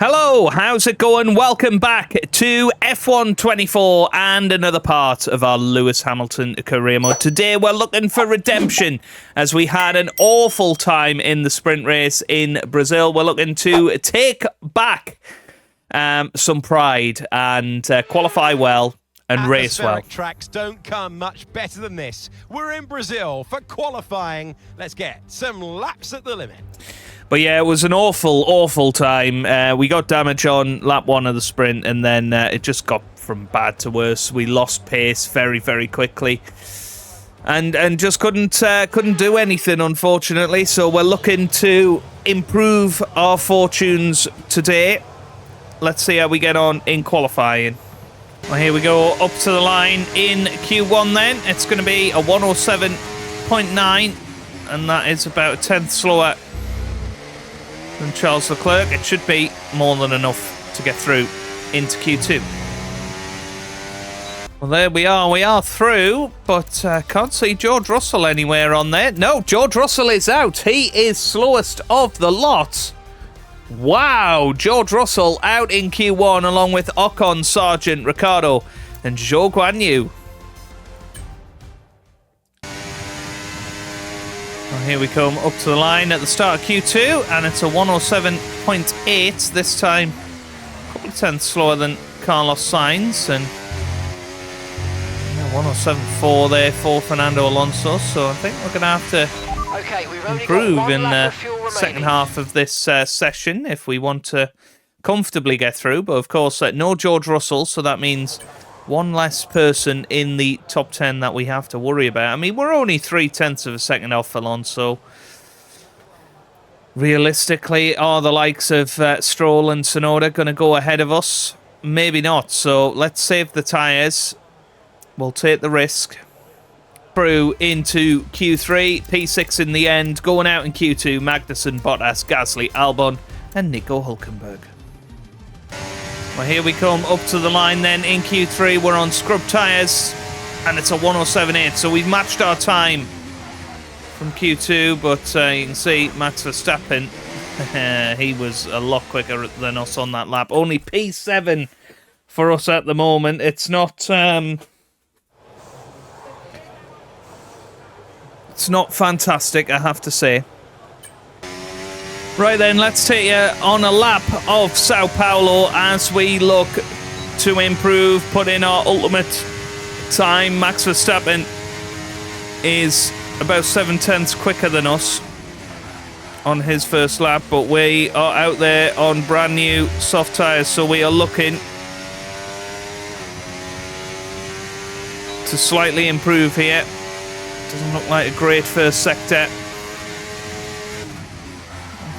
Hello, how's it going? Welcome back to F1 24 and another part of our Lewis Hamilton career mode. Today we're looking for redemption as we had an awful time in the sprint race in Brazil. We're looking to take back some pride and qualify well and race well. Tracks don't come much better than this. We're in Brazil for qualifying. Let's get some laps at the limit. But yeah, it was an awful time. We got damage on lap 1 of the sprint, and then it just got from bad to worse. We lost pace very quickly, and just couldn't do anything, unfortunately. So we're looking to improve our fortunes today. Let's see how we get on in qualifying. Well, here we go, up to the line in Q1 then. It's going to be a 107.9, and that is about a tenth slower than Charles Leclerc. It should be more than enough to get through into Q2. Well, there we are through, but can't see George Russell anywhere on there. No, George Russell is out. He is slowest of the lot. Wow, George Russell out in Q1 along with Ocon, Sargent, Ricciardo and Zhou Guanyu. Well, here we come up to the line at the start of Q2, and it's a 107.8 this time. A couple of tenths slower than Carlos Sainz, and 107.4 there for Fernando Alonso, so I think we're going to have to improve in the second half of this session if we want to comfortably get through. But of course, no George Russell, so that means one less person in the top 10 that we have to worry about. I mean, we're only 0.3 of a second off Alonso. Realistically, are the likes of Stroll and Tsunoda going to go ahead of us? Maybe not, so let's save the tyres. We'll take the risk. Through into Q3, P6 in the end, going out in Q2, Magnussen, Bottas, Gasly, Albon and Nico Hülkenberg. Well, here we come up to the line then in Q3. We're on scrub tyres and it's a 107.8, so we've matched our time from Q2, but you can see Max Verstappen, he was a lot quicker than us on that lap. Only P7 for us at the moment. It's not it's not fantastic, I have to say. Right then, let's take you on a lap of Sao Paulo as we look to improve, put in our ultimate time. Max Verstappen is about 0.7 quicker than us on his first lap, but we are out there on brand new soft tyres, so we are looking to slightly improve here. Doesn't look like a great first sector.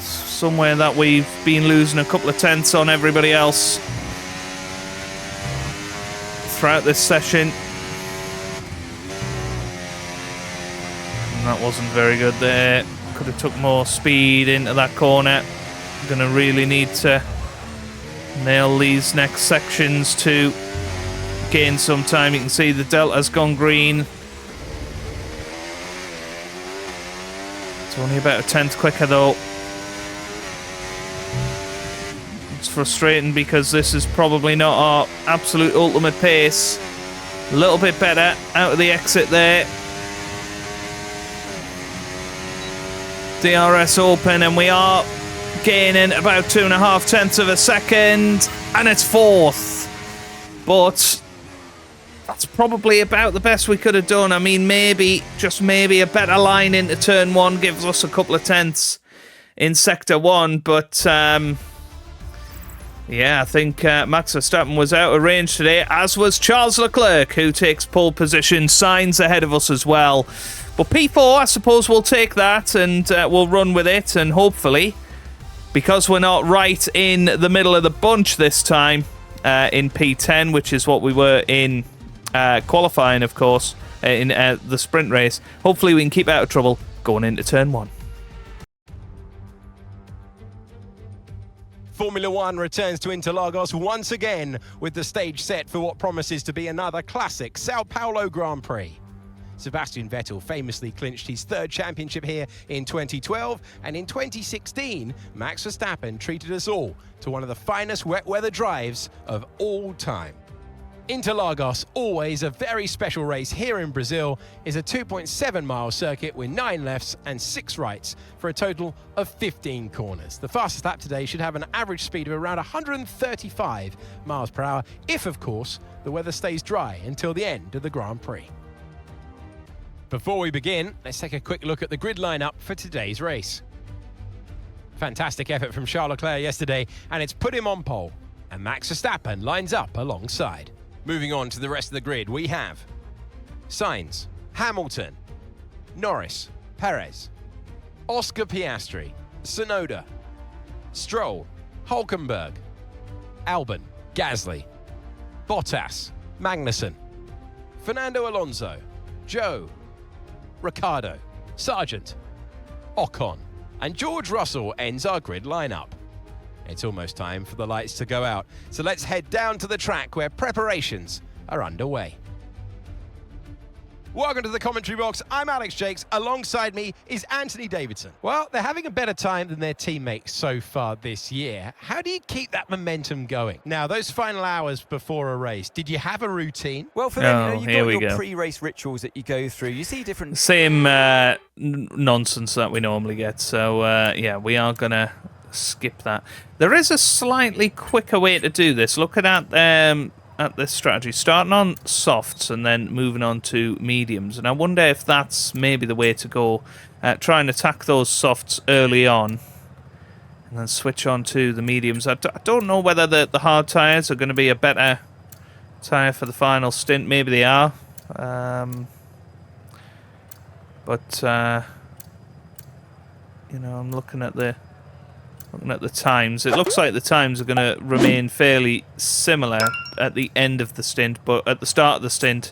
Somewhere that we've been losing a couple of tenths on everybody else throughout this session. And that wasn't very good there. Could have took more speed into that corner. Going to really need to nail these next sections to gain some time. You can see the delta's gone green. It's only about a tenth quicker though. It's frustrating because this is probably not our absolute ultimate pace. A little bit better out of the exit there. DRS open and we are gaining about 2.5 tenths of a second, and it's fourth. But that's probably about the best we could have done. I mean, maybe, just maybe, a better line into turn 1 gives us a couple of tenths in sector 1, but yeah, I think Max Verstappen was out of range today, as was Charles Leclerc, who takes pole position. Sainz ahead of us as well. But P4, I suppose we'll take that and we'll run with it, and hopefully, because we're not right in the middle of the bunch this time, in P10, which is what we were in qualifying, of course, in the sprint race, hopefully we can keep out of trouble going into turn 1. Formula One returns to Interlagos once again with the stage set for what promises to be another classic Sao Paulo Grand Prix. Sebastian Vettel famously clinched his third championship here in 2012, and in 2016, Max Verstappen treated us all to one of the finest wet weather drives of all time. Interlagos, always a very special race here in Brazil, is a 2.7-mile circuit with 9 lefts and 6 rights for a total of 15 corners. The fastest lap today should have an average speed of around 135 miles per hour, if of course the weather stays dry until the end of the Grand Prix. Before we begin, let's take a quick look at the grid lineup for today's race. Fantastic effort from Charles Leclerc yesterday, and it's put him on pole, and Max Verstappen lines up alongside. Moving on to the rest of the grid, we have Sainz, Hamilton, Norris, Perez, Oscar Piastri, Tsunoda, Stroll, Hülkenberg, Albon, Gasly, Bottas, Magnussen, Fernando Alonso, Zhou, Ricciardo, Sargent, Ocon, and George Russell ends our grid lineup. It's almost time for the lights to go out, so let's head down to the track where preparations are underway. Welcome to the commentary box. I'm Alex Jakes. Alongside me is Anthony Davidson. Well, they're having a better time than their teammates so far this year. How do you keep that momentum going? Now, those final hours before a race, did you have a routine? Well, for them, you've got your pre-race rituals that you go through. You see different... Same nonsense that we normally get. So, yeah, we are going to skip that. There is a slightly quicker way to do this. Looking at this strategy, starting on softs and then moving on to mediums, and I wonder if that's maybe the way to go. Try and attack those softs early on and then switch on to the mediums. I don't know whether the hard tyres are going to be a better tyre for the final stint. Maybe they are, but you know, I'm looking at the times. It looks like the times are going to remain fairly similar at the end of the stint, but at the start of the stint,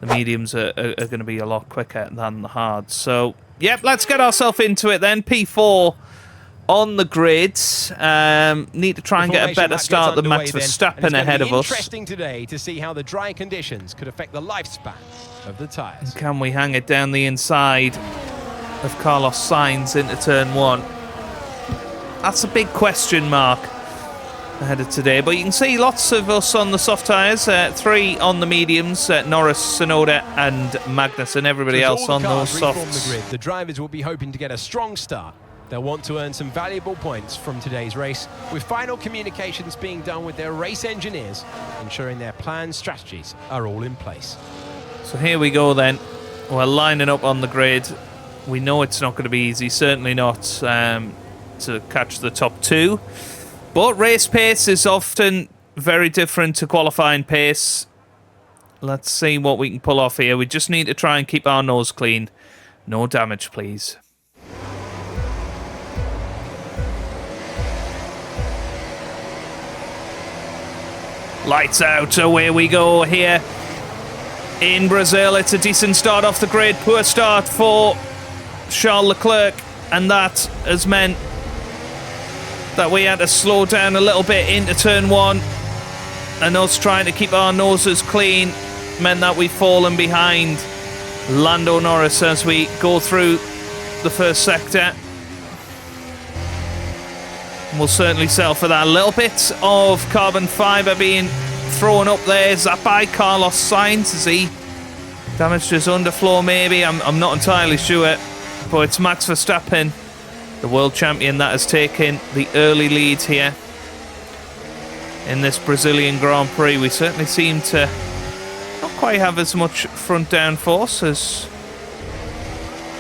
the mediums are going to be a lot quicker than the hards. So, yep, let's get ourselves into it then. P4 on the grid. Need to try and get a better start than Max Verstappen ahead of us. Interesting today to see how the dry conditions could affect the lifespan of the tyres. Can we hang it down the inside of Carlos Sainz into turn 1? That's a big question mark ahead of today. But you can see lots of us on the soft tyres. 3 on the mediums. Norris, Tsunoda and Magnussen. Everybody else on those softs. The drivers will be hoping to get a strong start. They'll want to earn some valuable points from today's race, with final communications being done with their race engineers, ensuring their planned strategies are all in place. So here we go then. We're lining up on the grid. We know it's not going to be easy. Certainly not to catch the top 2, but race pace is often very different to qualifying pace. Let's see what we can pull off here. We just need to try and keep our nose clean. No damage, please. Lights out, away we go here in Brazil. It's a decent start off the grid. Poor start for Charles Leclerc, and that has meant that we had to slow down a little bit into turn 1, and us trying to keep our noses clean meant that we've fallen behind Lando Norris as we go through the first sector. We'll certainly settle for that. A little bit of carbon fibre being thrown up there. Is that by Carlos Sainz? Has he damaged his underfloor maybe? I'm not entirely sure, but it's Max Verstappen, the world champion, that has taken the early lead here in this Brazilian Grand Prix. We certainly seem to not quite have as much front downforce as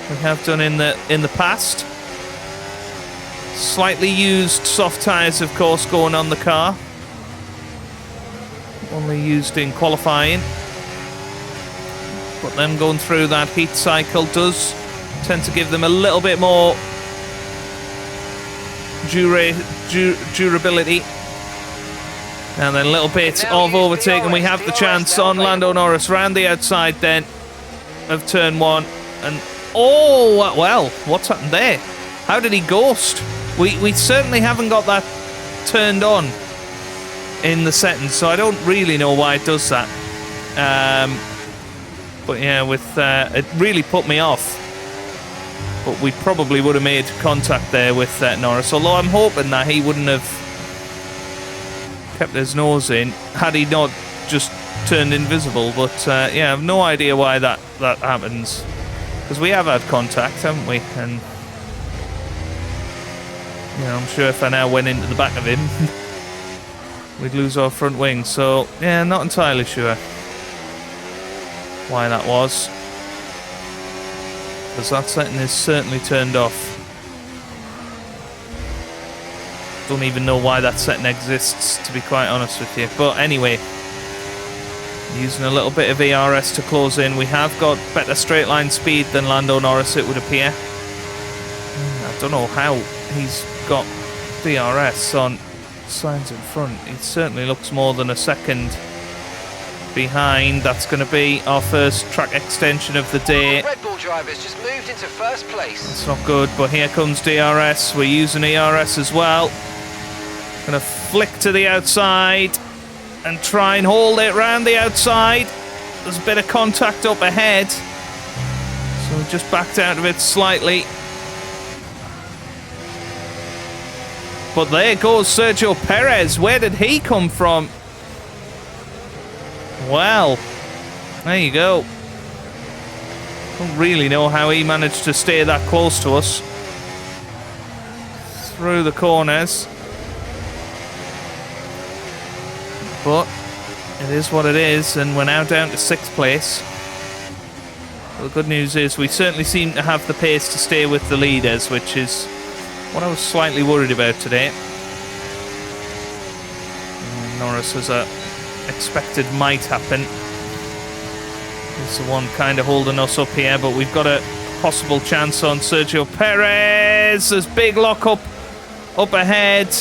we have done in the past. Slightly used soft tyres, of course, going on the car. Only used in qualifying. But them going through that heat cycle does tend to give them a little bit more durability. And then a little bit of overtaking. We have the chance on Lando Norris round the outside then of turn 1. And oh, well, what's happened there? How did he ghost? We certainly haven't got that turned on in the settings, so I don't really know why it does that. But yeah, with it really put me off. But we probably would have made contact there with Norris. Although I'm hoping that he wouldn't have kept his nose in had he not just turned invisible. But yeah, I have no idea why that happens. Because we have had contact, haven't we? And you know, I'm sure if I now went into the back of him, we'd lose our front wing. So yeah, not entirely sure why that was. Because that setting is certainly turned off. Don't even know why that setting exists, to be quite honest with you. But anyway, using a little bit of ERS to close in. We have got better straight line speed than Lando Norris, it would appear. I don't know how he's got DRS on signs in front. He certainly looks more than a second behind. That's going to be our first track extension of the day. Red Bull drivers just moved into first place. That's not good, but here comes DRS. We're using ERS as well. Going to flick to the outside and try and hold it round the outside. There's a bit of contact up ahead, so we just backed out of it slightly. But there goes Sergio Perez. Where did he come from? Well, there you go. Don't really know how he managed to stay that close to us. Through the corners. But it is what it is, and we're now down to 6th place. But the good news is we certainly seem to have the pace to stay with the leaders, which is what I was slightly worried about today. And Norris, as I expected might happen, is the one kind of holding us up here, but we've got a possible chance on Sergio Perez. There's big lock up ahead.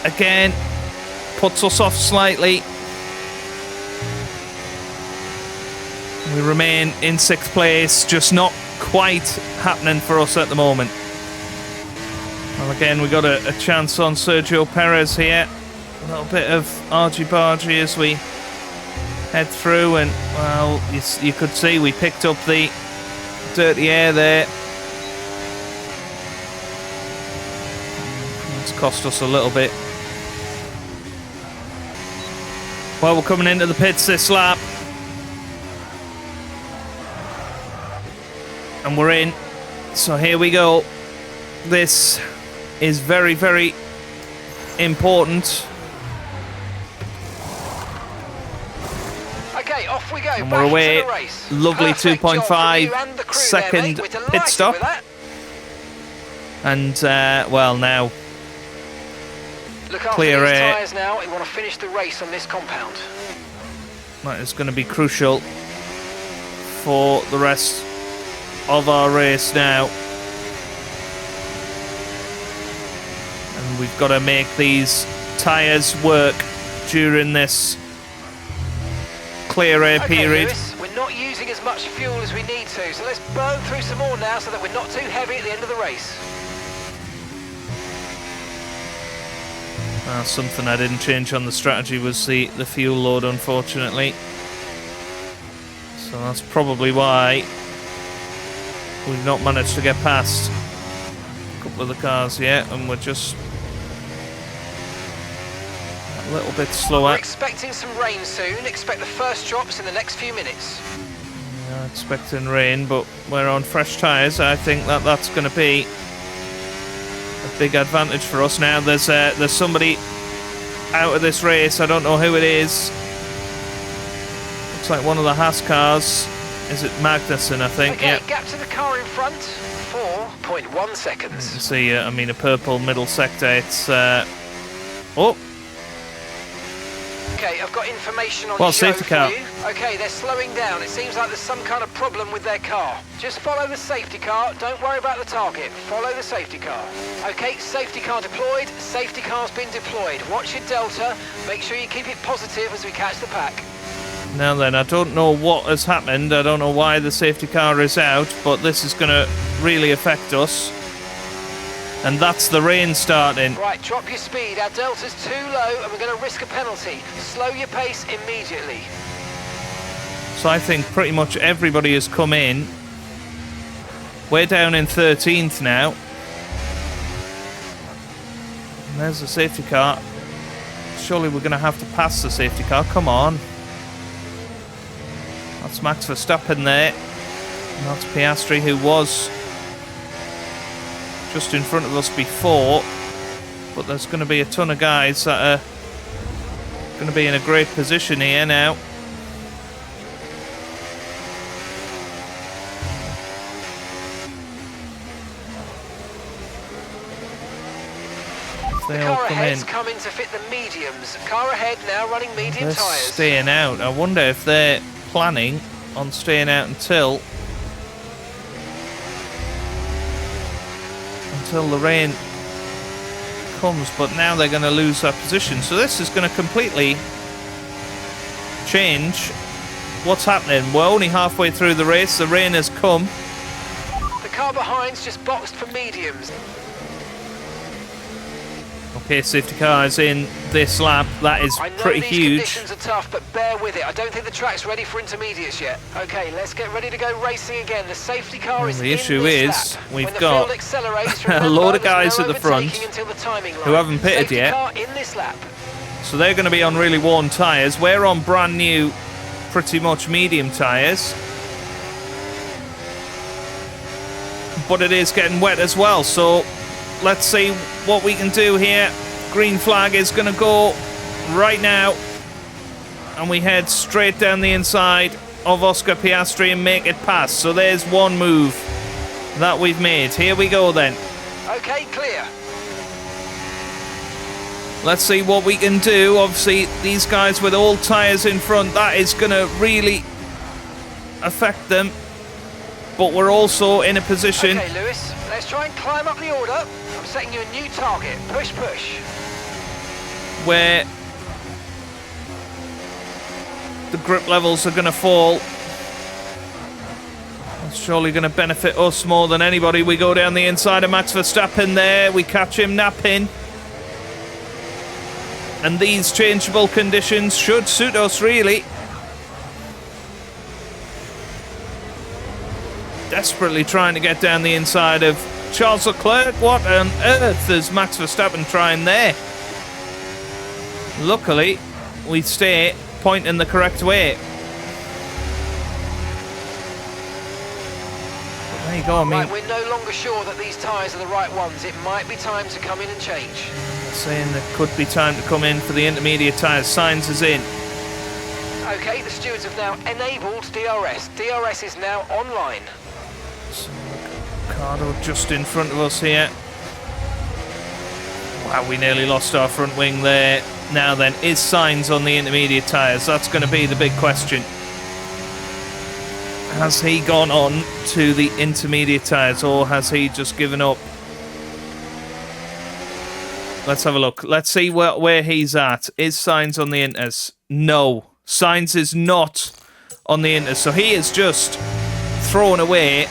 Again, puts us off slightly. We remain in 6th place, just not quite happening for us at the moment. Well, again, we got a chance on Sergio Perez here. A little bit of argy-bargy as we head through, and well, you could see we picked up the dirty air there. It's cost us a little bit. Well, we're coming into the pits this lap. And we're in. So here we go. This is very, very important. Okay, off we go. And we're away. Lovely 2.5 second pit stop. And, well, now Look after clear these air. tyres now. We want to finish the race on this compound. That is going to be crucial for the rest of our race now. And we've got to make these tyres work during this clear air period. Lewis, we're not using as much fuel as we need to, so let's burn through some more now so that we're not too heavy at the end of the race. Something I didn't change on the strategy was the fuel load, unfortunately. So that's probably why we've not managed to get past a couple of the cars yet, and we're just a little bit slower. We're expecting some rain soon. Expect the first drops in the next few minutes. Yeah, expecting rain, but we're on fresh tyres. I think that's going to be a big advantage for us now. There's somebody out of this race. I don't know who it is. Looks like one of the Haas cars. Is it Magnussen, I think? Okay, yeah. Gap to the car in front, 4.1 seconds. You see, I mean, a purple middle sector. It's oh. Okay, I've got information on Well, show safety car. for you. Okay, they're slowing down. It seems like there's some kind of problem with their car. Just follow the safety car. Don't worry about the target. Follow the safety car. Okay, safety car deployed. Safety car's been deployed. Watch your delta. Make sure you keep it positive as we catch the pack. Now then, I don't know what has happened. I don't know why the safety car is out, but this is going to really affect us. And that's the rain starting. Right, drop your speed. Our delta's too low and we're going to risk a penalty. Slow your pace immediately. So I think pretty much everybody has come in. We're down in 13th now. And there's the safety car. Surely we're going to have to pass the safety car. Come on. That's Max Verstappen there. And that's Piastri, who was just in front of us before. But there's going to be a ton of guys that are going to be in a great position here now. They all come in. Coming to fit the mediums. Car ahead now running medium tyres. Staying out. I wonder if they're planning on staying out until the rain comes, but now they're going to lose that position. So this is going to completely change what's happening. We're only halfway through the race. The rain has come. The car behind's just boxed for mediums. Okay, safety car is in this lap. That is pretty huge. Conditions are tough, but bear with it. I don't think the track's ready for intermediates yet. Okay, let's get ready to go racing again. The safety car is in this lap. The issue is we've got a load of guys at the front who haven't pitted yet. So they're going to be on really worn tyres. We're on brand new, pretty much medium tyres. But it is getting wet as well, so let's see what we can do here. Green flag is going to go right now. And we head straight down the inside of Oscar Piastri and make it pass. So there's one move that we've made. Here we go then. Okay, clear. Let's see what we can do. Obviously, these guys with old tyres in front, that is going to really affect them. But we're also in a position... Okay, Lewis, let's try and climb up the order. I'm setting you a new target. Push, push. Where the grip levels are going to fall. That's surely going to benefit us more than anybody. We go down the inside of Max Verstappen there. We catch him napping. And these changeable conditions should suit us, really. Desperately trying to get down the inside of Charles Leclerc. What on earth is Max Verstappen trying there? Luckily, we stay pointing the correct way. But there you go, I mean... Right, we're no longer sure that these tyres are the right ones. It might be time to come in and change. Saying there could be time to come in for the intermediate tyres. Sainz is in. Okay, the stewards have now enabled DRS. DRS is now online. So, Ricardo just in front of us here. Wow, we nearly lost our front wing there. Now then, is Sainz on the intermediate tyres? That's going to be the big question. Has he gone on to the intermediate tyres, or has he just given up? Let's have a look. Let's see where he's at. Is Sainz on the inters? No. Sainz is not on the inters. So he is just throwing away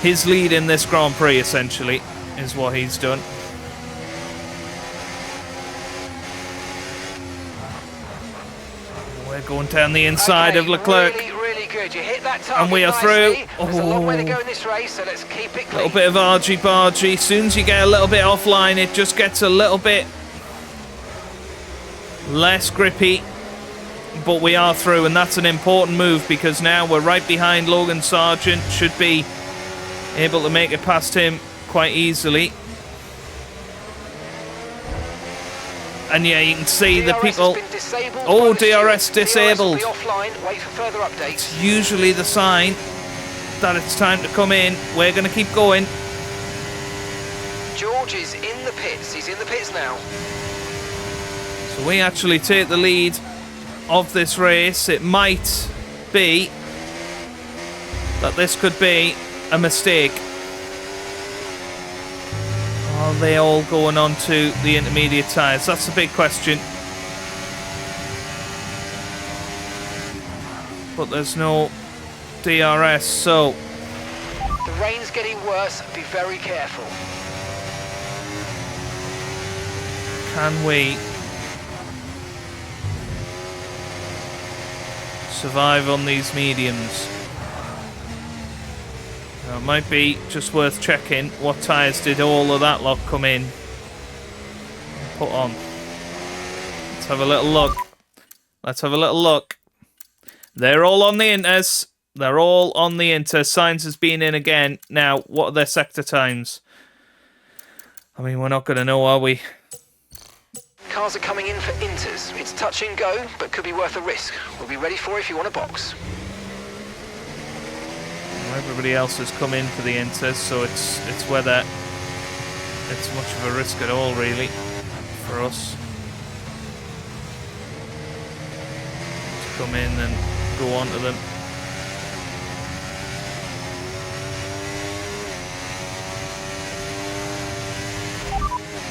his lead in this Grand Prix, essentially, is what he's done. We're going down the inside of Leclerc. Really good. You hit that target and we are nicely. through. There's a long way to go in this race, so let's keep it clean. A little bit of argy-bargy. As soon as you get a little bit offline, it just gets a little bit less grippy. But we are through, and that's an important move because now we're right behind Logan Sargent. Should be able to make it past him quite easily. And yeah, you can see the people... Oh, DRS disabled. Wait for further updates. It's usually the sign that it's time to come in. We're going to keep going. George is in the pits. He's in the pits now. So we actually take the lead of this race. It might be that this could be a mistake. Are they all going on to the intermediate tyres? That's a big question. But there's no DRS, so... The rain's getting worse. Be very careful. Can we survive on these mediums. Now, it might be just worth checking what tyres did all of that lot come in. Put on. Let's have a little look. Let's have a little look. They're all on the inters. They're all on the inter. Sainz has been in again. Now, what are their sector times? I mean, we're not going to know, are we? Cars are coming in for inters. It's touch and go, but could be worth a risk. We'll be ready for it if you want a box. Everybody else has come in for the inters, so it's whether it's much of a risk at all, really, for us. To come in and go on to them.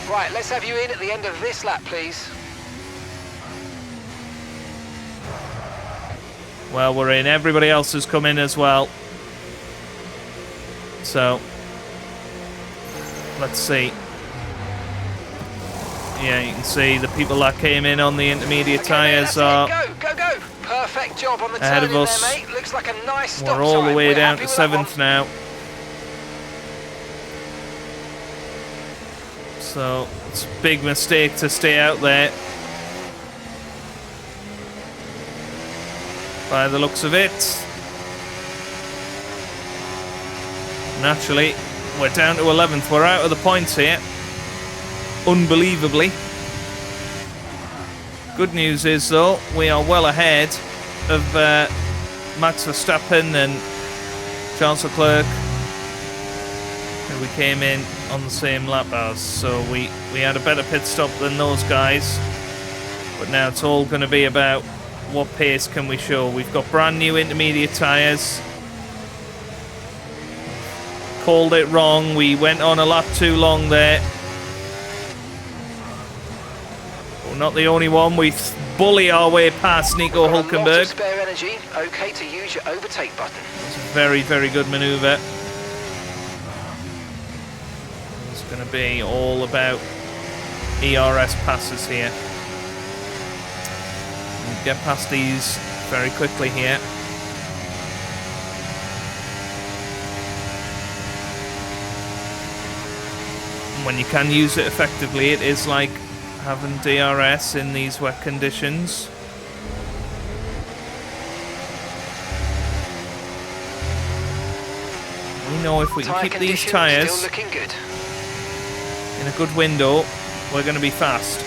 Right, let's have you in at the end of this lap, please. Well, we're in. Everybody else has come in as well. So, let's see. Yeah, you can see the people that came in on the intermediate tyres are... Go! Perfect job on the ahead turn of us. there, mate. Looks like a nice stop We're all the time. way We're down happy to with that 7th one. now. So, it's a big mistake to stay out there. By the looks of it. Naturally, we're down to 11th. We're out of the points here. Unbelievably. Good news is, though, we are well ahead of Max Verstappen and Charles Leclerc, who we came in on the same lap as. So we had a better pit stop than those guys. But now it's all going to be about what pace can we show. We've got brand new intermediate tyres. Called it wrong. We went on a lap too long there. We're not the only one. We bully our way past Nico Got a lot of Hülkenberg. spare energy. Okay to use your overtake button. It's a very, very good manoeuvre. It's going to be all about ERS passes here. We'll get past these very quickly here. When you can use it effectively, it is like having DRS in these wet conditions. We know if we can keep these tyres still looking good. in a good window, we're going to be fast.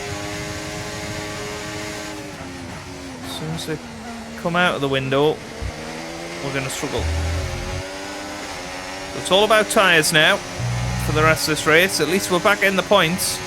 As soon as they come out of the window, we're going to struggle. It's all about tyres now for the rest of this race. At least we're back in the points.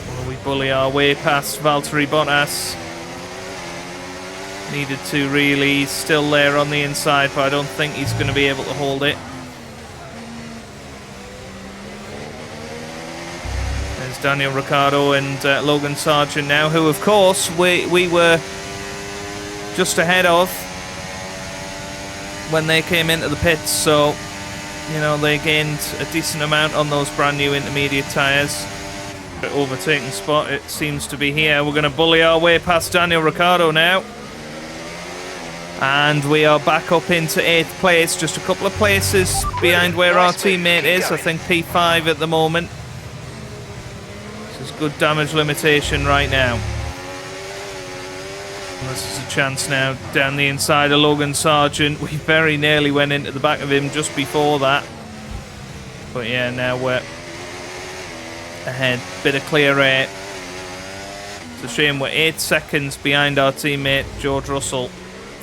Well, we bully our way past Valtteri Bottas. Needed to really. He's still there on the inside, but I don't think he's going to be able to hold it. There's Daniel Ricciardo and Logan Sargent now, who of course we were just ahead of when they came into the pits, so you know they gained a decent amount on those brand new intermediate tyres. The overtaking spot, it seems to be here. We're going to bully our way past Daniel Ricciardo now. And we are back up into 8th place, just a couple of places behind where our teammate is. I think P5 at the moment. This is good damage limitation right now. And this is a chance now down the inside of Logan Sargent. We very nearly went into the back of him just before that. But yeah, now we're ahead. Bit of clear air. It's a shame we're 8 seconds behind our teammate George Russell.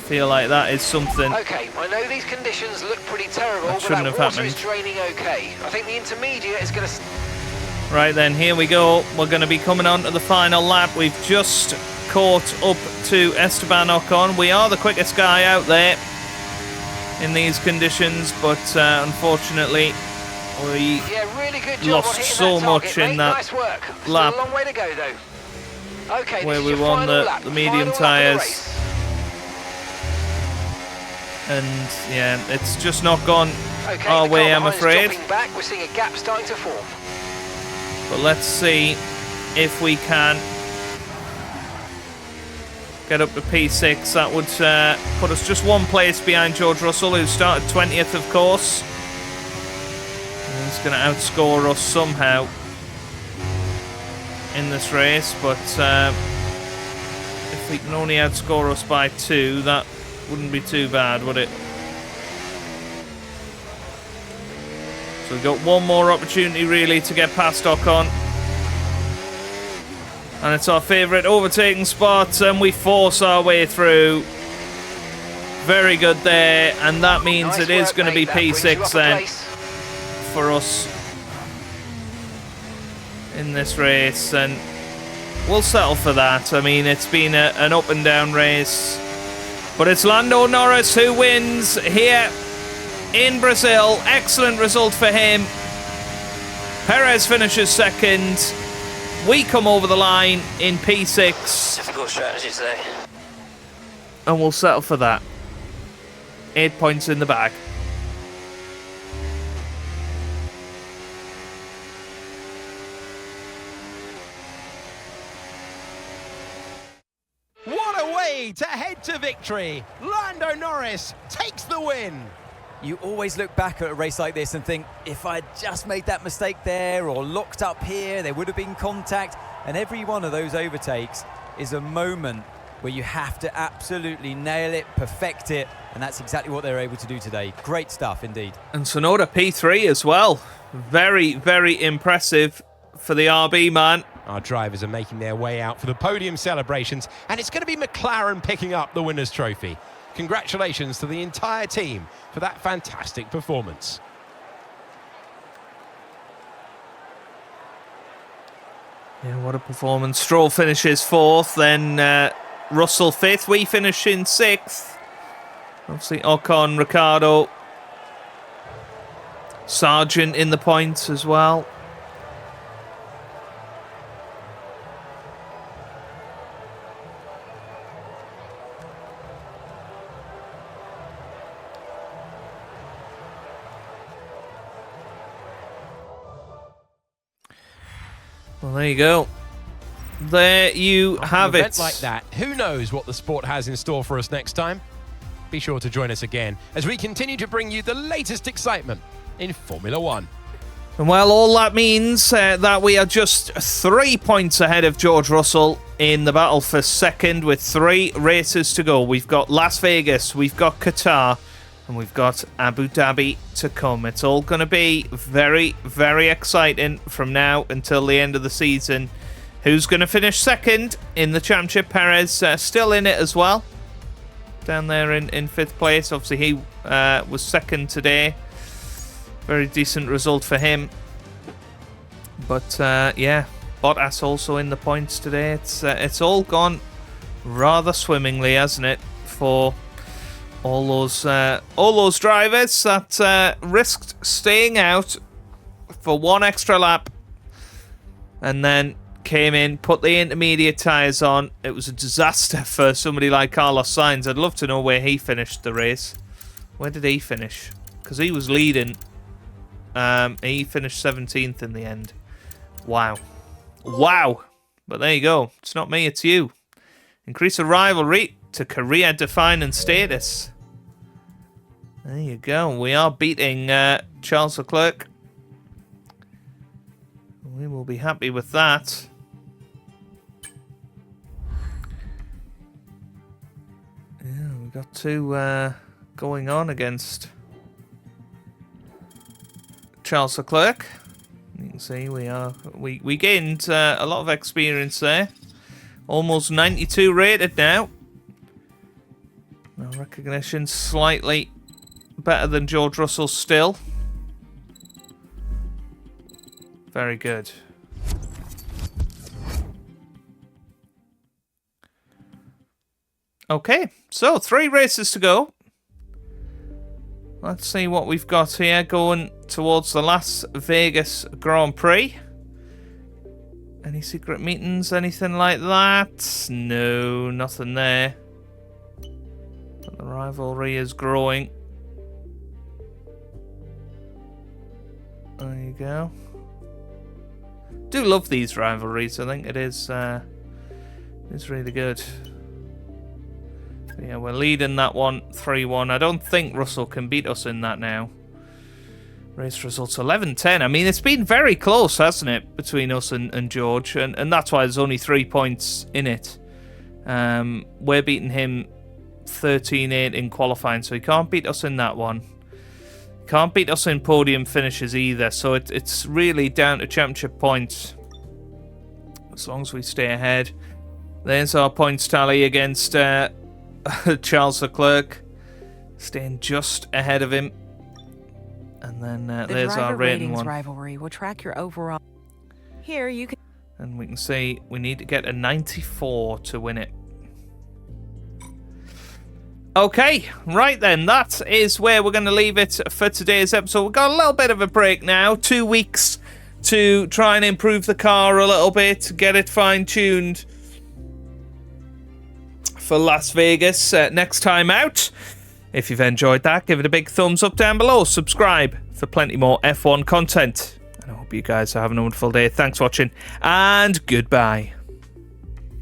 Feel like that is something. Okay, I know these conditions look pretty terrible, That but shouldn't that have water happened. is draining okay. I think the intermediate is going to... Right then, here we go. We're going to be coming on to the final lap. We've just caught up to Esteban Ocon. We are the quickest guy out there in these conditions, but unfortunately We Yeah, really good job on lost hitting so that much target, in mate. that Nice work. Still lap a long way to go, though. Okay, where this we is your won final the lap. medium Final lap of the tyres. race. And yeah, it's just not gone Okay, our the car way, I'm behind is afraid. dropping back. We're seeing a gap starting to form. But let's see if we can get up to P6. That would put us just one place behind George Russell, who started 20th, of course. And he's going to outscore us somehow in this race. But if he can only outscore us by 2, that wouldn't be too bad, would it? So we've got one more opportunity, really, to get past Ocon. And it's our favourite overtaking spot, and we force our way through. Very good there, and that means Nice it is work, going to be mate. That brings you P6 up a then place. for us in this race, and we'll settle for that. I mean, it's been an up and down race, but it's Lando Norris who wins here in Brazil. Excellent result for him. Perez finishes second. We come over the line in P6. Difficult strategy today. And we'll settle for that. 8 points in the bag. What a way to head to victory. Lando Norris takes the win. You always look back at a race like this and think, if I'd just made that mistake there or locked up here, there would have been contact. And every one of those overtakes is a moment where you have to absolutely nail it, perfect it, and that's exactly what they were able to do today. Great stuff indeed. And Tsunoda P3 as well. Very, very impressive for the RB man. Our drivers are making their way out for the podium celebrations, and it's going to be McLaren picking up the winner's trophy. Congratulations to the entire team for that fantastic performance. Yeah, what a performance. Stroll finishes 4th, then Russell 5th. We finish in 6th. Obviously Ocon, Ricciardo, Sargent in the points as well. Well, there you go. There you have An it. event like that, who knows what the sport has in store for us next time? Be sure to join us again as we continue to bring you the latest excitement in Formula One. And well, all that means that we are just 3 points ahead of George Russell in the battle for second with 3 races to go. We've got Las Vegas, we've got Qatar, and we've got Abu Dhabi to come. It's all going to be very, very exciting from now until the end of the season. Who's going to finish second in the championship? Perez still in it as well. Down there in 5th place. Obviously, he was second today. Very decent result for him. But, yeah, Bottas also in the points today. It's all gone rather swimmingly, hasn't it, for all those drivers that risked staying out for one extra lap and then came in, put the intermediate tyres on. It was a disaster for somebody like Carlos Sainz. I'd love to know where he finished the race. Where did he finish? Because he was leading. He finished 17th in the end. Wow. Wow. But there you go. It's not me, it's you. Increase the rivalry to career-defining status. There you go. We are beating Charles Leclerc. We will be happy with that. Yeah, we've got 2 going on against Charles Leclerc. You can see we gained a lot of experience there. Almost 92 rated now. Now recognition slightly better than George Russell still. Very good. Okay, so 3 races to go. Let's see what we've got here going towards the Las Vegas Grand Prix. Any secret meetings, anything like that? No, nothing there. But the rivalry is growing. There you go. Do love these rivalries. I think it's really good. Yeah, we're leading that one 3-1. I don't think Russell can beat us in that now. Race results 11-10. I mean, it's been very close, hasn't it, between us and George, and that's why there's only 3 points in it. We're beating him 13-8 in qualifying, so he can't beat us in that one. Can't beat us in podium finishes either, so it's really down to championship points. As long as we stay ahead. There's our points tally against Charles Leclerc. Staying just ahead of him. And then there's our rating one. Rivalry will track your overall. Here you can. And we can see we need to get a 94 to win it. Okay, right then, that is where we're going to leave it for today's episode. We've got a little bit of a break now, 2 weeks to try and improve the car a little bit, get it fine-tuned for Las Vegas next time out. If you've enjoyed that, give it a big thumbs up down below, subscribe for plenty more F1 content. And I hope you guys are having a wonderful day. Thanks for watching, and goodbye.